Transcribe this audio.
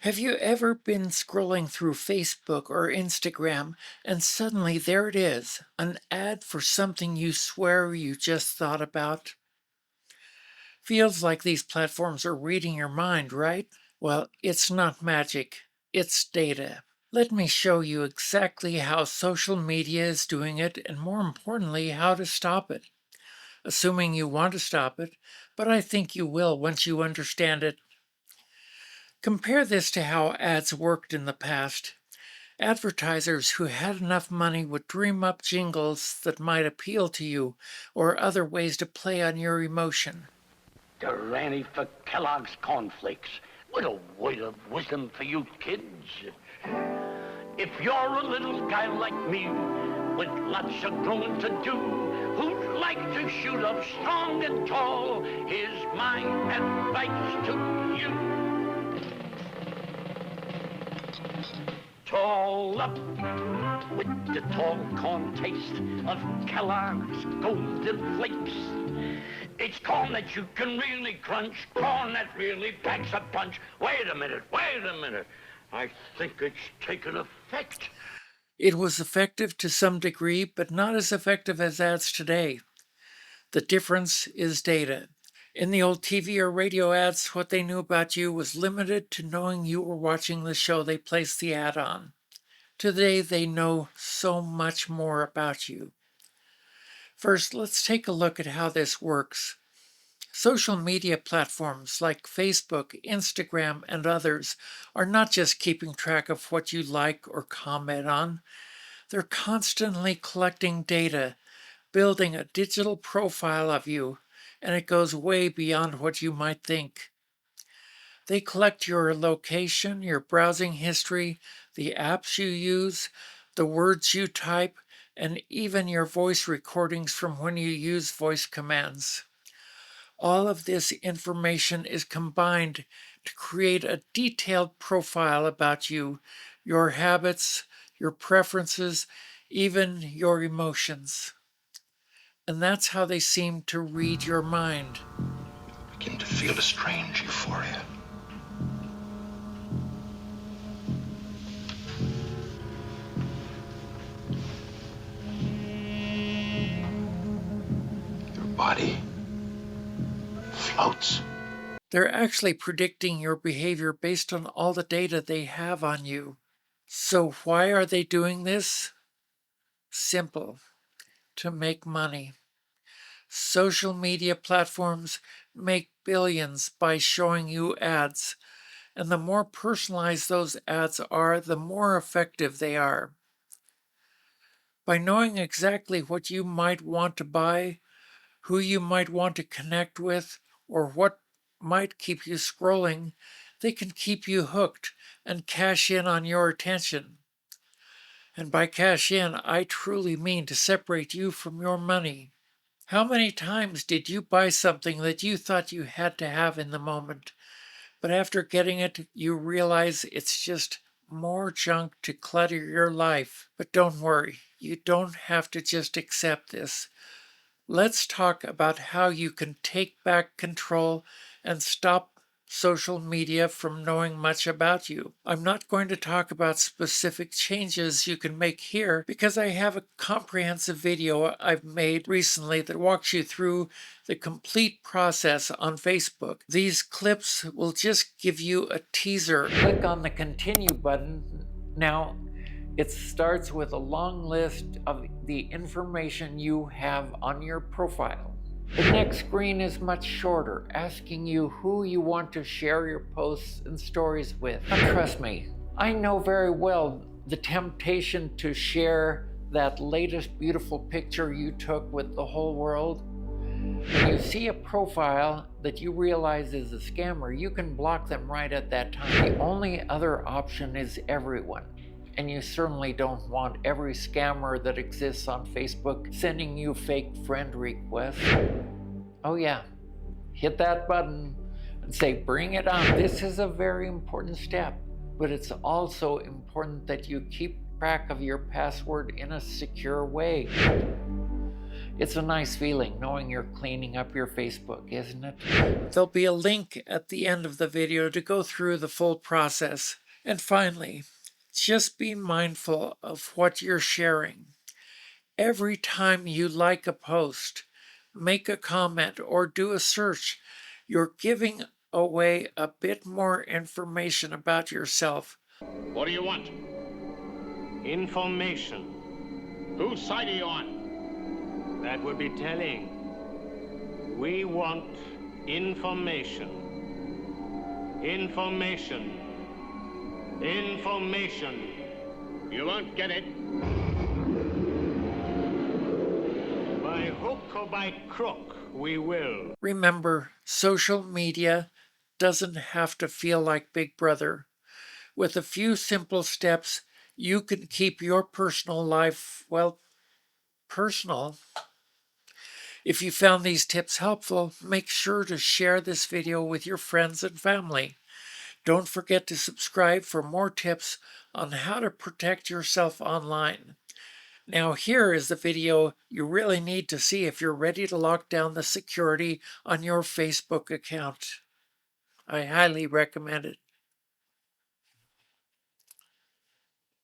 Have you ever been scrolling through Facebook or Instagram and suddenly there it is, an ad for something you swear you just thought about? Feels like these platforms are reading your mind, right? Well, it's not magic, it's data. Let me show you exactly how social media is doing it and, more importantly, how to stop it. Assuming you want to stop it, but I think you will once you understand it. Compare this to how ads worked in the past. Advertisers who had enough money would dream up jingles that might appeal to you or other ways to play on your emotion. Granny for Kellogg's cornflakes. What a word of wisdom for you kids. If you're a little guy like me with lots of growing to do, who'd like to shoot up strong and tall, here's my advice to you. Tall up with the tall corn taste of Kellogg's Golden Flakes. It's corn that you can really crunch, corn that really packs a punch. Wait a minute. I think it's taken effect. It was effective to some degree, but not as effective as ads today. The difference is data. In the old TV or radio ads, what they knew about you was limited to knowing you were watching the show they placed the ad on. Today, they know so much more about you. First, let's take a look at how this works. Social media platforms like Facebook, Instagram, and others are not just keeping track of what you like or comment on. They're constantly collecting data, building a digital profile of you, and it goes way beyond what you might think. They collect your location, your browsing history, the apps you use, the words you type, and even your voice recordings from when you use voice commands. All of this information is combined to create a detailed profile about you, your habits, your preferences, even your emotions. And that's how they seem to read your mind. I begin to feel a strange euphoria. Your body floats. They're actually predicting your behavior based on all the data they have on you. So, why are they doing this? Simple: to make money. Social media platforms make billions by showing you ads, and the more personalized those ads are, the more effective they are. By knowing exactly what you might want to buy, who you might want to connect with, or what might keep you scrolling, they can keep you hooked and cash in on your attention. And by cash in, I truly mean to separate you from your money. How many times did you buy something that you thought you had to have in the moment, but after getting it, you realize it's just more junk to clutter your life? But don't worry, you don't have to just accept this. Let's talk about how you can take back control and stop social media from knowing much about you. I'm not going to talk about specific changes you can make here because I have a comprehensive video I've made recently that walks you through the complete process on Facebook. These clips will just give you a teaser. Click on the continue button now. It starts with a long list of the information you have on your profile. The next screen is much shorter, asking you who you want to share your posts and stories with. Now, trust me, I know very well the temptation to share that latest beautiful picture you took with the whole world. When you see a profile that you realize is a scammer, you can block them right at that time. The only other option is everyone. And you certainly don't want every scammer that exists on Facebook sending you fake friend requests. Oh yeah, hit that button and say, bring it on. This is a very important step, but it's also important that you keep track of your password in a secure way. It's a nice feeling knowing you're cleaning up your Facebook, isn't it? There'll be a link at the end of the video to go through the full process. And finally, just be mindful of what you're sharing. Every time you like a post, make a comment, or do a search, you're giving away a bit more information about yourself. What do you want? Information. Whose side are you on? That would be telling. We want information. Information. Information. You won't get it. By hook or by crook, we will. Remember, social media doesn't have to feel like Big Brother. With a few simple steps, you can keep your personal life, well, personal. If you found these tips helpful, make sure to share this video with your friends and family. Don't forget to subscribe for more tips on how to protect yourself online. Now here is the video you really need to see if you're ready to lock down the security on your Facebook account. I highly recommend it.